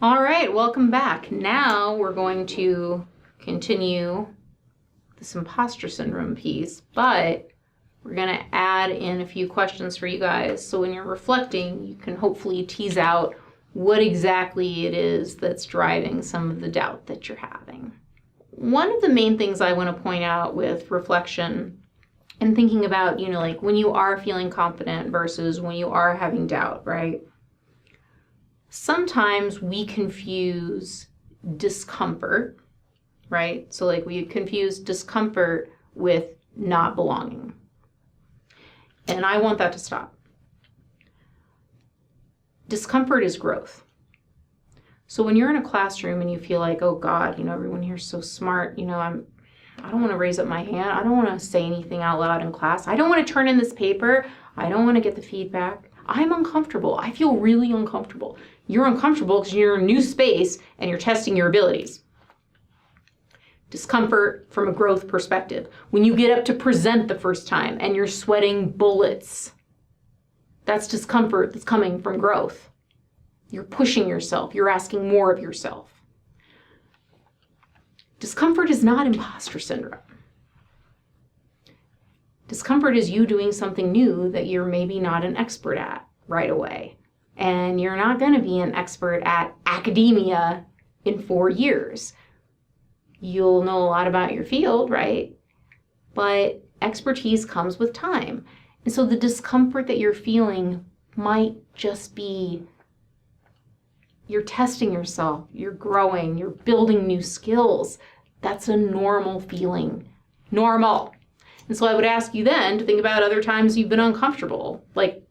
All right, welcome back. Now we're going to continue this imposter syndrome piece, but we're going to add in a few questions for you guys. So when you're reflecting, you can hopefully tease out what exactly it is that's driving some of the doubt that you're having. One of the main things I want to point out with reflection and thinking about, like when you are feeling confident versus when you are having doubt, right? Sometimes we confuse discomfort, right? So like we confuse discomfort with not belonging. And I want that to stop. Discomfort is growth. So when you're in a classroom and you feel like, oh God, everyone here's so smart, I don't want to raise up my hand. I don't want to say anything out loud in class. I don't want to turn in this paper. I don't want to get the feedback. I'm uncomfortable. I feel really uncomfortable. You're uncomfortable because you're in a new space and you're testing your abilities. Discomfort from a growth perspective. When you get up to present the first time and you're sweating bullets, that's discomfort that's coming from growth. You're pushing yourself. You're asking more of yourself. Discomfort is not imposter syndrome. Discomfort is you doing something new that you're maybe not an expert at right away. And you're not going to be an expert at academia in 4 years. You'll know a lot about your field, right? But expertise comes with time. And so the discomfort that you're feeling might just be you're testing yourself, you're growing, you're building new skills. That's a normal feeling. Normal. And so I would ask you then to think about other times you've been uncomfortable. Like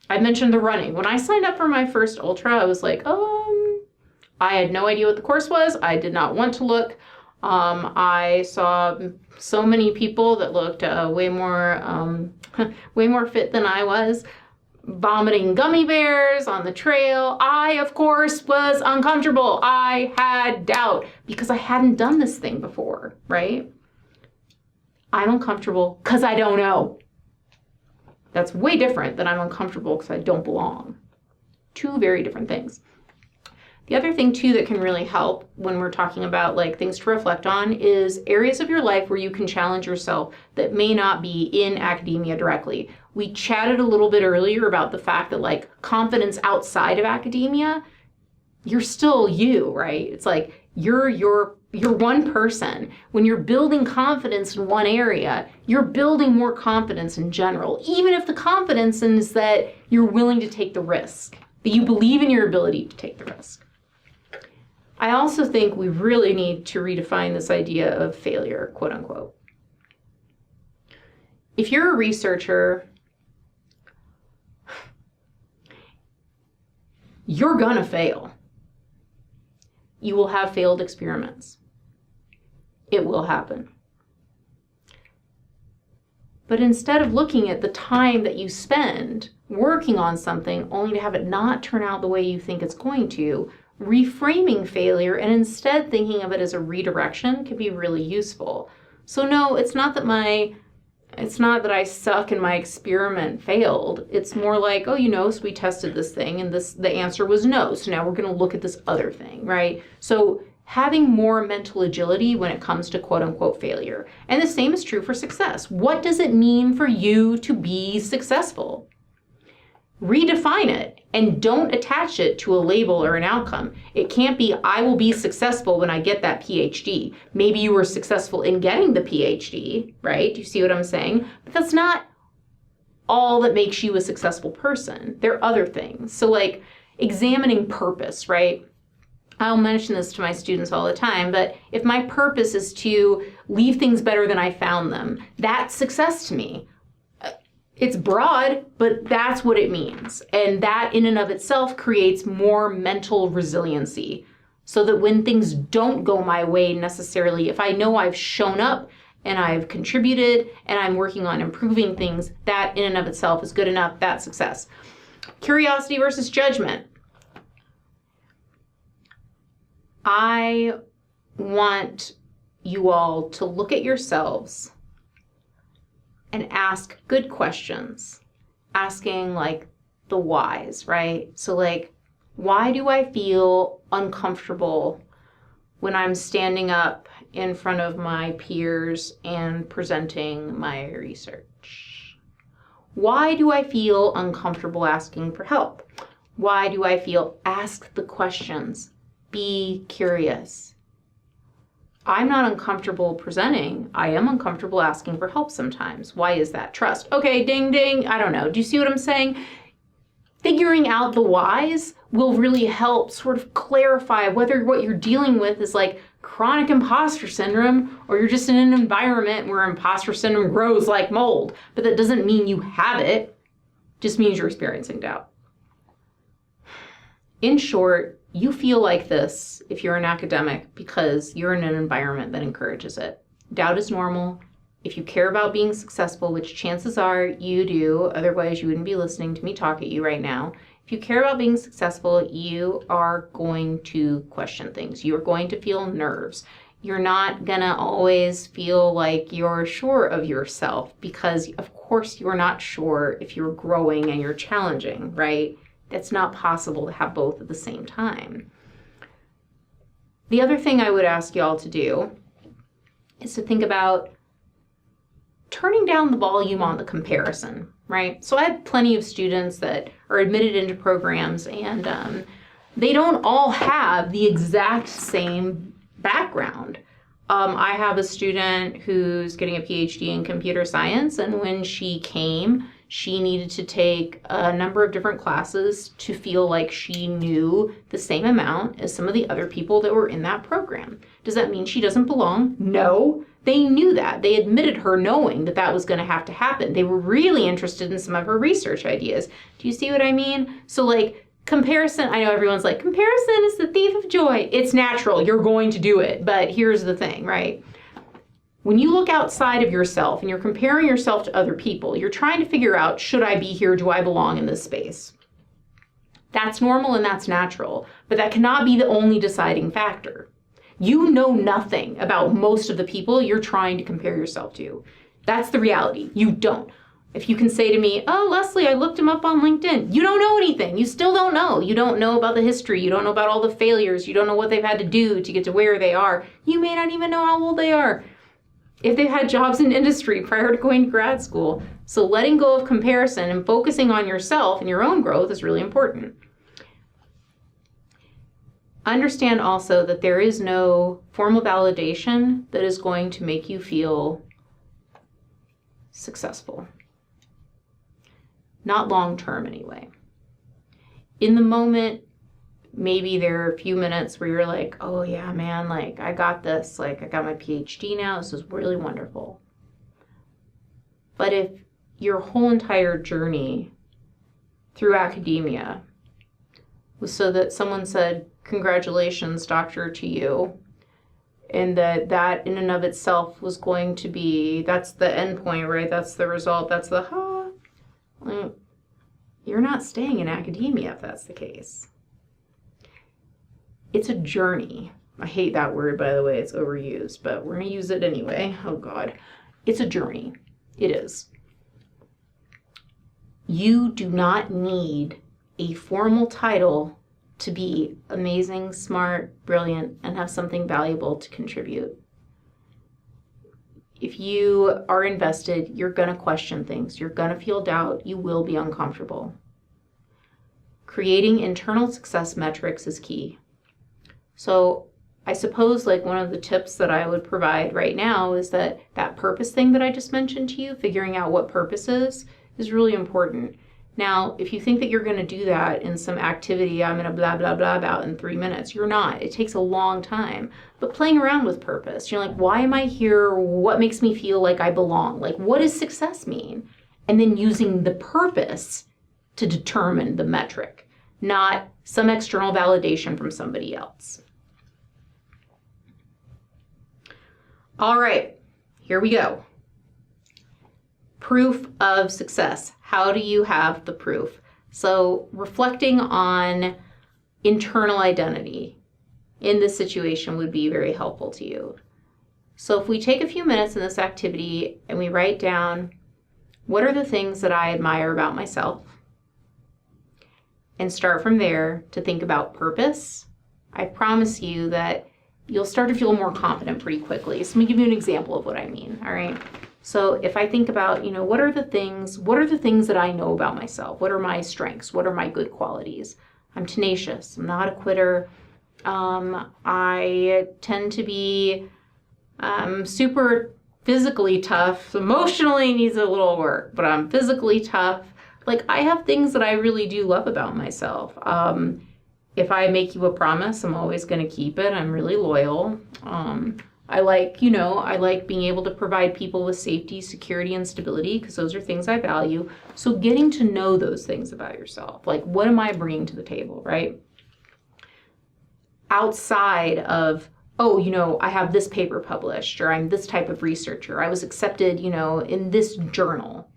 I mentioned the running. When I signed up for my first ultra, I was like, I had no idea what the course was. I did not want to look. I saw so many people that looked way more fit than I was, vomiting gummy bears on the trail. I, of course, was uncomfortable. I had doubt because I hadn't done this thing before, right? I'm uncomfortable because I don't know. That's way different than I'm uncomfortable because I don't belong. Two very different things. The other thing too that can really help when we're talking about like things to reflect on is areas of your life where you can challenge yourself that may not be in academia directly. We chatted a little bit earlier about the fact that like confidence outside of academia, you're still you, right? It's like you're one person. When you're building confidence in one area, you're building more confidence in general, even if the confidence is that you're willing to take the risk, that you believe in your ability to take the risk. I also think we really need to redefine this idea of failure, quote unquote. If you're a researcher, you're gonna fail. You will have failed experiments. It will happen. But instead of looking at the time that you spend working on something only to have it not turn out the way you think it's going to, reframing failure and instead thinking of it as a redirection can be really useful. So no, it's not that I suck and my experiment failed. It's more like, so we tested this thing and the answer was no. So now we're going to look at this other thing, right? So having more mental agility when it comes to quote unquote failure. And the same is true for success. What does it mean for you to be successful? Redefine it and don't attach it to a label or an outcome. It can't be, I will be successful when I get that PhD. Maybe you were successful in getting the PhD, right? Do you see what I'm saying? But that's not all that makes you a successful person. There are other things. So like examining purpose, right? I'll mention this to my students all the time, but if my purpose is to leave things better than I found them, that's success to me. It's broad, but that's what it means. And that in and of itself creates more mental resiliency so that when things don't go my way necessarily, if I know I've shown up and I've contributed and I'm working on improving things, that in and of itself is good enough. That's success. Curiosity versus judgment. I want you all to look at yourselves and ask good questions, asking like the whys, right? So like, why do I feel uncomfortable when I'm standing up in front of my peers and presenting my research? Why do I feel uncomfortable asking for help? Why do I feel ask the questions? Be curious. I'm not uncomfortable presenting. I am uncomfortable asking for help sometimes. Why is that? Trust. Okay, ding, ding. I don't know. Do you see what I'm saying? Figuring out the whys will really help sort of clarify whether what you're dealing with is like chronic imposter syndrome or you're just in an environment where imposter syndrome grows like mold. But that doesn't mean you have it. It just means you're experiencing doubt. In short, you feel like this if you're an academic because you're in an environment that encourages it. Doubt is normal. If you care about being successful, which chances are you do, otherwise you wouldn't be listening to me talk at you right now. If you care about being successful, you are going to question things. You're going to feel nerves. You're not gonna always feel like you're sure of yourself because of course you're not sure if you're growing and you're challenging, right? It's not possible to have both at the same time. The other thing I would ask y'all to do is to think about turning down the volume on the comparison, right? So I have plenty of students that are admitted into programs and they don't all have the exact same background. I have a student who's getting a PhD in computer science, and when she came, she needed to take a number of different classes to feel like she knew the same amount as some of the other people that were in that program. Does that mean she doesn't belong? No. They knew that. They admitted her knowing that that was going to have to happen. They were really interested in some of her research ideas. Do you see what I mean? So like comparison, I know everyone's like, comparison is the thief of joy. It's natural. You're going to do it. But here's the thing, right? When you look outside of yourself and you're comparing yourself to other people, you're trying to figure out, should I be here? Do I belong in this space? That's normal and that's natural, but that cannot be the only deciding factor. You know nothing about most of the people you're trying to compare yourself to. That's the reality. You don't. If you can say to me, oh, Leslie, I looked him up on LinkedIn. You don't know anything. You still don't know. You don't know about the history. You don't know about all the failures. You don't know what they've had to do to get to where they are. You may not even know how old they are, if they've had jobs in industry prior to going to grad school. So letting go of comparison and focusing on yourself and your own growth is really important. Understand also that there is no formal validation that is going to make you feel successful. Not long term anyway. In the moment, maybe there are a few minutes where you're like, oh yeah, man, like I got this, like I got my PhD now, this is really wonderful. But if your whole entire journey through academia was so that someone said, congratulations, doctor, to you, and that in and of itself was going to be, that's the end point, right? That's the result, that's the well, you're not staying in academia if that's the case. It's a journey. I hate that word, by the way, it's overused, but we're gonna use it anyway. Oh God, it's a journey. It is. You do not need a formal title to be amazing, smart, brilliant, and have something valuable to contribute. If you are invested, you're gonna question things. You're gonna feel doubt. You will be uncomfortable. Creating internal success metrics is key. So I suppose like one of the tips that I would provide right now is that purpose thing that I just mentioned to you, figuring out what purpose is really important. Now, if you think that you're going to do that in some activity I'm going to blah, blah, blah about in 3 minutes, you're not. It takes a long time. But playing around with purpose, you're like, why am I here? What makes me feel like I belong? Like, what does success mean? And then using the purpose to determine the metric, not some external validation from somebody else. All right, here we go. Proof of success. How do you have the proof? So reflecting on internal identity in this situation would be very helpful to you. So if we take a few minutes in this activity and we write down, what are the things that I admire about myself? And start from there to think about purpose I promise you that you'll start to feel more confident pretty quickly. So let me give you an example of what I mean, all right? So if I think about, what are the things that I know about myself? What are my strengths? What are my good qualities? I'm tenacious. I'm not a quitter. I tend to be super physically tough. Emotionally needs a little work, but I'm physically tough. Like, I have things that I really do love about myself. If I make you a promise, I'm always going to keep it. I'm really loyal. I like being able to provide people with safety, security, and stability, because those are things I value. So getting to know those things about yourself, like, what am I bringing to the table, right? Outside of, I have this paper published, or I'm this type of researcher, I was accepted, in this journal.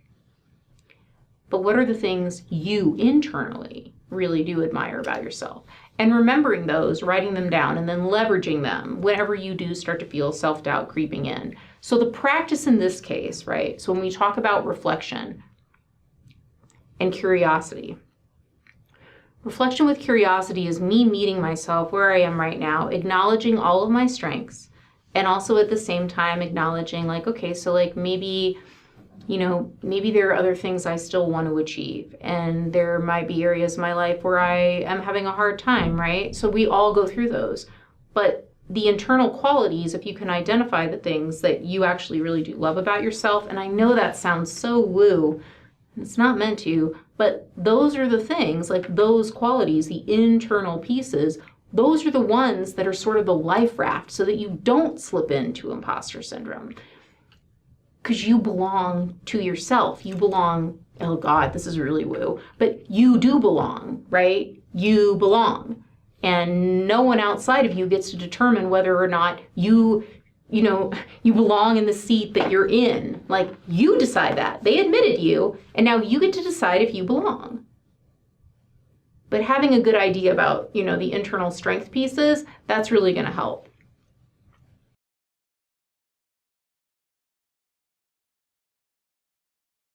But what are the things you internally really do admire about yourself? And remembering those, writing them down, and then leveraging them whenever you do start to feel self-doubt creeping in. So the practice in this case, right? So when we talk about reflection and curiosity, reflection with curiosity is me meeting myself where I am right now, acknowledging all of my strengths, and also at the same time acknowledging, like, okay, so like maybe there are other things I still want to achieve, and there might be areas in my life where I am having a hard time, right? So we all go through those. But the internal qualities, if you can identify the things that you actually really do love about yourself, and I know that sounds so woo, it's not meant to, but those are the things, like those qualities, the internal pieces, those are the ones that are sort of the life raft so that you don't slip into imposter syndrome. Because you belong to yourself. You belong, oh God, this is really woo, but you do belong, right? You belong. And no one outside of you gets to determine whether or not you belong in the seat that you're in. Like, you decide that. They admitted you, and now you get to decide if you belong. But having a good idea about, the internal strength pieces, that's really going to help.